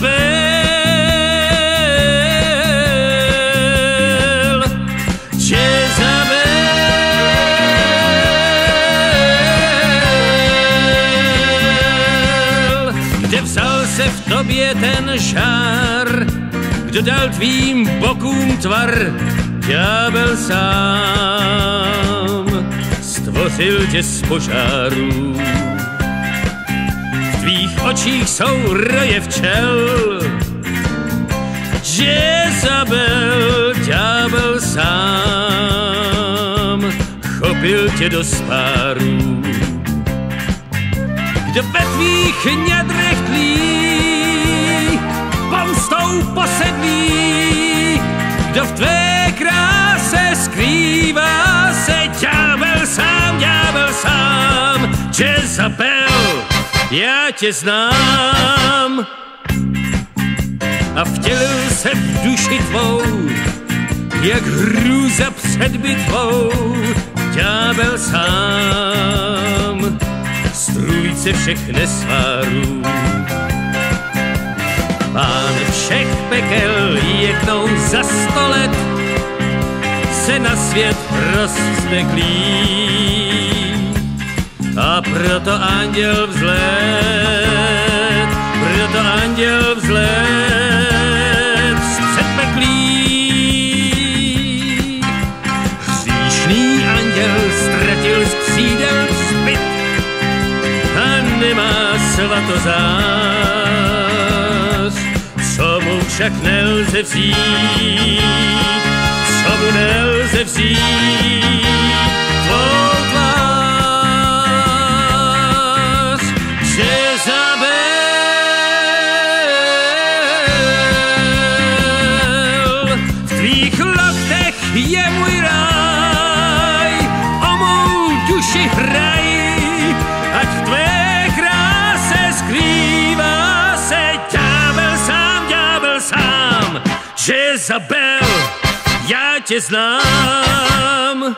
Jezabel, Jezabel. Kde vzal se v tobě ten žár, kdo dal tvým bokům tvar? Ďábel sám stvořil tě z požáru. V tvých očích jsou roje včel. Jezabel, ďábel sám chopil tě do spáru. Kdo ve tvých ňadrech tlí, pomstou posedlí, kdo v tvé kráse skrývá se? Ďábel sám, Jezabel, já tě znám. A vtělil se v duši tvou, jak hrůza před bitvou. Ďábel sám, strůjce všech nesvárů. Pán všech pekel jednou za 100 let se na svět rozsteklí. A proto anděl vzlet z předpeklí. Hříšný anděl ztratil z křídel zbyt a nemá svatozář. Co mu však nelze vzít, co mu nelze vzít, tvou tvář. Jezabel, v tvých loktech je můj ráj, o mou duši hraj, ať v tvé kráse skrývá se. Ďábel sám, Jezabel, já tě znám.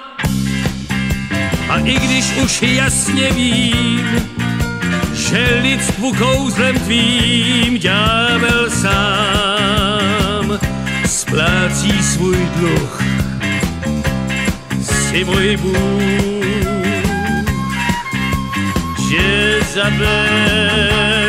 A i když už jasně vím, že lidstvu kouzlem tvým ďábel sám splácí svůj dluh, si můj Bůh. Jezabel.